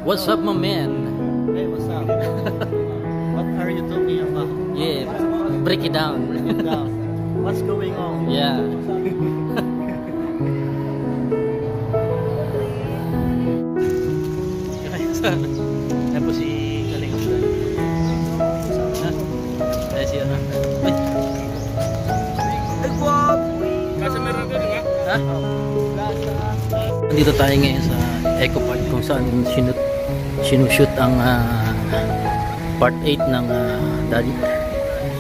What's up, my man? Hey, what's up? What are you talking about? Yeah, break it down. What's going on? Yeah. Yan po si Kaling. Ay, siya na. Ay. Kasi meron ka, di ba? Ha? Dito tayo ngayon sa Eco Park kung saan sinushoot ang part 8 ng Daddy.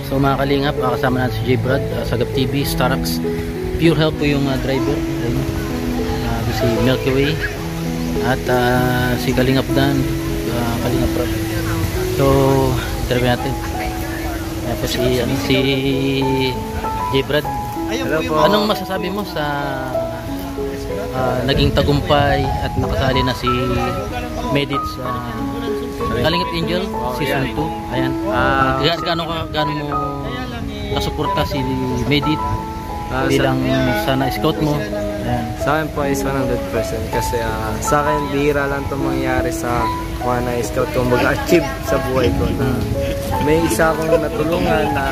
So mga kalingap, kasama natin si J Brad, Sagap TV, Starax, Pure Health po yung driver. Si Milky Way at si Kalingap Dan, Kalingap Rob. So interview natin. Tapos si J Brad. Hello po. Anong masasabi mo sa naging tagumpay at nakasali na si Medit sa Kalingap Angel Season 2? Ayan. Gaano mo kasuporta si Medit bilang sa na-scout mo? Ayan. Sa akin po is 100% kasi sa akin bihira lang itong mangyari sa mga na-scout ko mag-achieve sa buhay ko na may isa akong natulungan na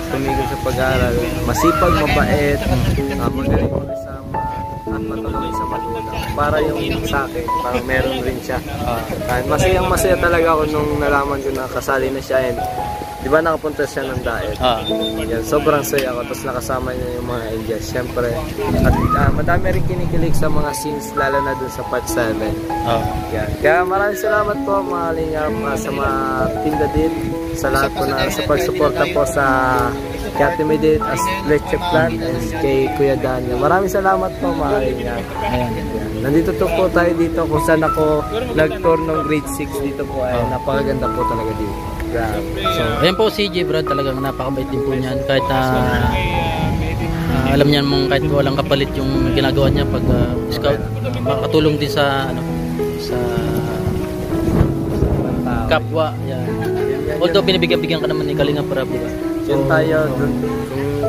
tumigil sa pag-aaral, masipag, mabait, magaling ko isama at matulungin sa magulang para yung sa akin, parang meron rin siya. Masaya talaga ako nung nalaman ko na kasali na siya and di ba nakapunta siya ng diet. Yan, sobrang saya ako, tapos nakasama niya yung mga Angels syempre, at madami rin kinikilig sa mga scenes lalo na dun sa part 7. Yan. Kaya maraming salamat po mga Lingap sa mga Tinda din, sa lahat po na sa pagsuporta po sa Ate Medit as Leche Plan and kay Kuya Daniel. Maraming salamat po mga Lingap. Nandito po tayo dito kung saan ako nag-tour ng grade 6 dito po ay napakaganda po talaga dito. So, ayan po si J Brad, talagang napakabait din po niyan. Kahit alam niyan mong kahit walang kapalit yung ginagawa niya pag scout, makatulong din sa sa kapwa. Yan. Although binibigyan ka naman ni Kalingap Rob, di ba? Yun tayo dun,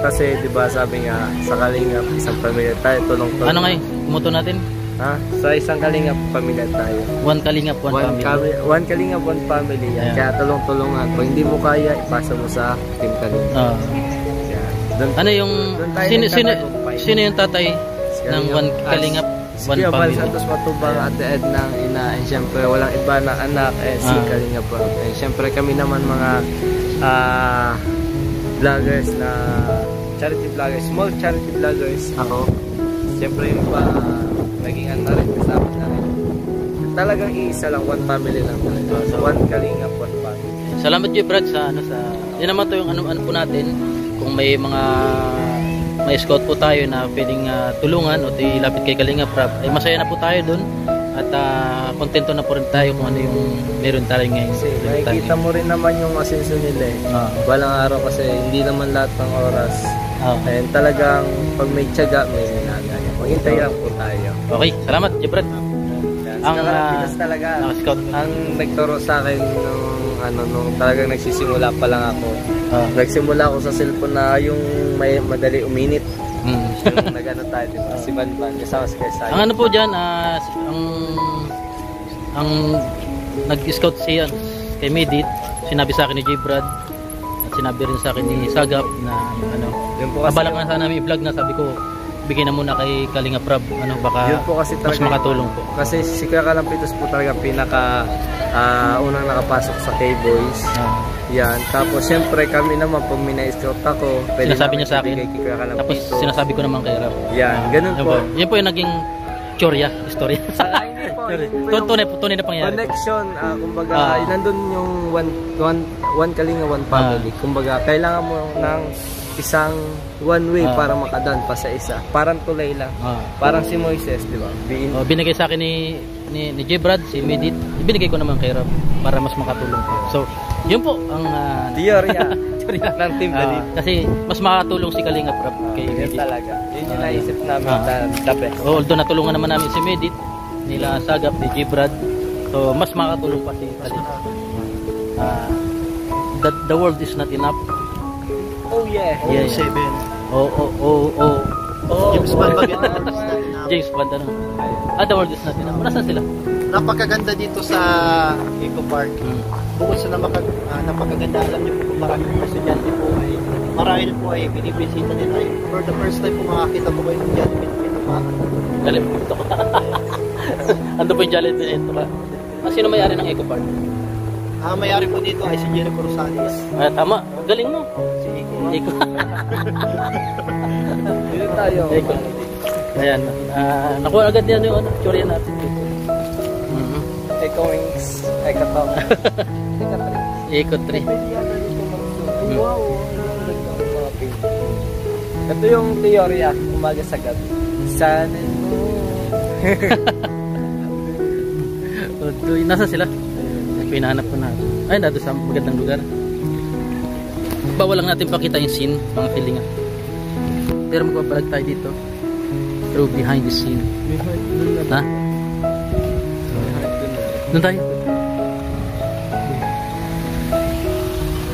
kasi di ba sabi nga sa Kalingap isang pamilya tayo, tulong-tulong. Ano nga moto natin? Sa isang Kalingap pamilya tayo. One Kalingap, one family. One Kalingap, one family. Yan. Kaya tulong-tulungan. Pag hindi mo kaya, ipasa mo sa Team Kalingap. Ano yung sino yung tatay ng One Kalingap, one family? Santos Matubang at the end ng ina. And syempre walang iba na anak si Kalingap. And syempre kami naman mga vloggers na charity vloggers, small charity vloggers. Ako syempre yung naging ano rin kasama na rin. Talagang iisa lang, one family lang talaga. So, one Kalingap, one family. Salamat J Brad sa yun naman to yung ano po natin. Kung may scout po tayo na pwedeng tulungan o ilapit kay Kalingap Rob, ay masaya na po tayo dun. At kontento na po rin tayo kung ano yung meron tayo ngayon. Kasi nakikita mo rin naman yung asenso nila eh. Balang araw kasi hindi naman lahat ng oras. And talagang pag may tiyaga, may ginagaya. Maghintay lang po tayo. Okay, salamat J Brad. Ang talaga ang nagturo sa akin nung talagang nagsisimula pa lang ako. Nagsimula ako sa cellphone na yung may madali uminit. Yung nagano tayo diba? Si Banban kasama si Kaisay. Ang ano po diyan, ang nag-scout siya kay Medit, sinabi sa akin ni J Brad at sinabi rin sa akin ni Sagap na balak na sana namin i-vlog na, sabi ko bigyan na muna kay Kalingap Rob, baka yun po kasi mas makatulong po. Kasi si Kuya Kalampitos po talaga pinaka unang nakapasok sa K-Boys. Yan. Tapos siyempre kami naman pag mina-scout ako, sinasabi niya sa akin. Tapos sinasabi ko naman kay Rob. Yan, ganun po. Yan po yung naging istorya. Tunay na pangyayari. Connection, kumbaga, nandun yung one Kalinga, one family. Kumbaga, kailangan mo ng isang one way para makadaan pa sa isa. Parang tulay lang. Parang si Moises, di ba? Binigay sa akin ni J Brad, si Medit. Ibinigay ko naman kay Rob para mas makatulong po. So, yun po ang teorya ng Team Daddy. Kasi mas makatulong si Kalingap Rob kay Medit. Talaga. Yun yung naisip namin the best. Although natulungan naman namin si Medit, nila Sagap, ni J Brad. So, mas makatulong pa si Kalingap. The world is not enough. Oh yeah. Yeah. 7. James Bond bagay na. James Bond, ano? The world is not enough. Nasaan sila? Napakaganda dito sa Eco Park. Bukod sa napakaganda, alam niyo po kung maraming mga estudyante po ay marahil po ay binibisita nila. For the first time po makakita po kayo ng Jollibee Pinto pa. Jollibee Pinto ka. Ando po yung Jollibee Pinto ka. Sino may-ari ng Eco Park? May-ari po dito ay si Jericho Rosales. Tama, galing mo. Si Eco. Eco. Dito tayo. Eco. Ayan, nakuha agad yan yung tsurian natin dito. Eco Wings, Eco Top. Eco 3. Wow. Ito yung teorya, umaga sa gabi. Sana mo. Nasa sila? Pinahanap ko natin. Ay, nado sa magandang lugar. Bawal lang natin pakita yung scene, mga kilingan. Pero magpapalag tayo dito. Through behind the scene. Ha? Doon tayo.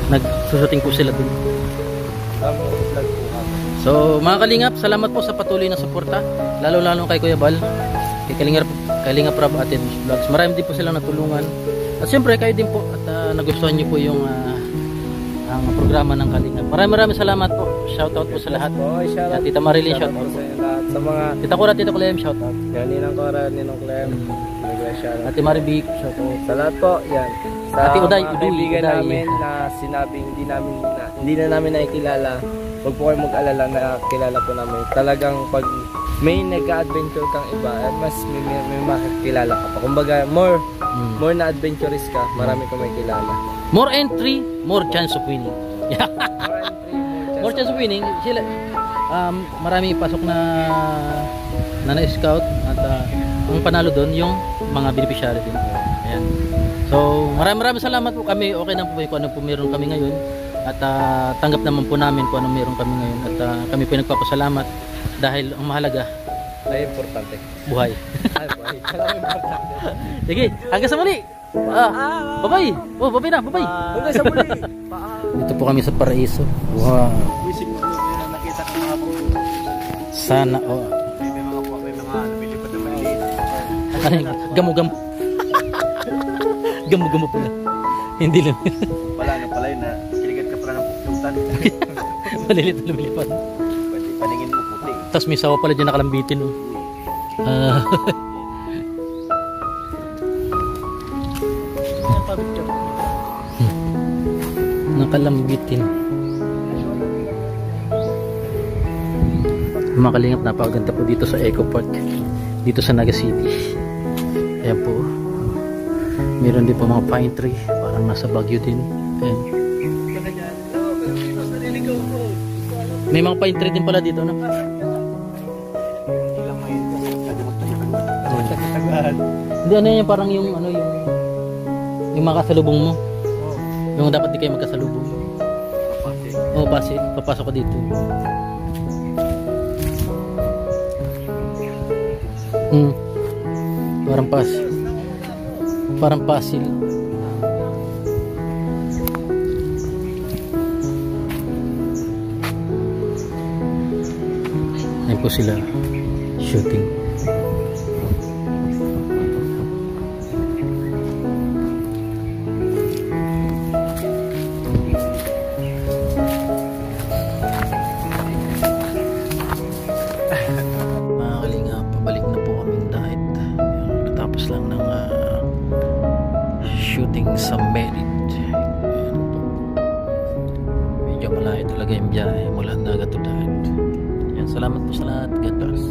Nagsusuting po sila doon. So mga kalingap, salamat po sa patuloy na suporta. Lalo-lalo kay Kuya Bal, kay Kalingap Rab at Vlogs. Marami din po silang natulungan. At siyempre kayo din po at nagustuhan niyo po yung ang programa ng Kalingap. Maraming salamat po. Shoutout po sa lahat. At Tita Marilyn, shoutout po. Sa mga Tita Cora, Tita Clem, shoutout. yan, Ninang Cora, Ninong Clem. Ate Maribik, shoutout. Sa lahat po, yan. Sa Ate Uday, mga kaibigan namin na sinabing hindi na namin nakikilala. Huwag po kayo mag-alala na kilala po namin. Talagang pag may nag-adventure kang iba, mas may makakilala ka pa. Kumbaga, more na adventurous ka, marami kang may kilala. More entry, more chance of winning. More chance of winning. Sila, marami ipasok na na-scout at ang panalo doon yung mga beneficiary din. Ayan. So, maraming salamat po kami. Okay na po kung ano po meron kami ngayon. At tanggap naman po namin kung ano meron kami ngayon. At kami po nagpapasalamat dahil ang mahalaga ay importante. Buhay. Ay, buhay. Importante. Sige, hanggang sa muli. Bye-bye. Oh, bye-bye na. Bye-bye. Hanggang sa muli. Dito po kami sa Paraiso. Wow. Wisip ko nakita ko mga po. Sana May mga lumilipad na maliliit. ano yun? Gamo-gamo. Gamo-gamo pala. Hindi lang. Wala na pala yun na kiligat ka pala ng pupuntan. Malilit na lumilipad. Pwede paningin mo puti. Tapos may sawa pala dyan nakalambitin. Oh. Nakalambitin. Mga kalingap, napakaganda po dito sa Eco Park. Dito sa Naga City. Ayan po. Meron din po mga pine tree. Parang nasa Baguio din. Ayan. May mga pine tree din pala dito, no? Hindi, ano yan, parang yung ano yung makasalubong mo. Yung dapat di kayo magkasalubong. Oo, papasok ko dito. Parang pasil. Ayan po sila shooting. Mga kalingap, pabalik na po kaming diet. Natapos lang ng shooting sa Merit. Medyo malayo talaga yung biyahe mula Naga to diet. Salamat po sa lahat. God bless.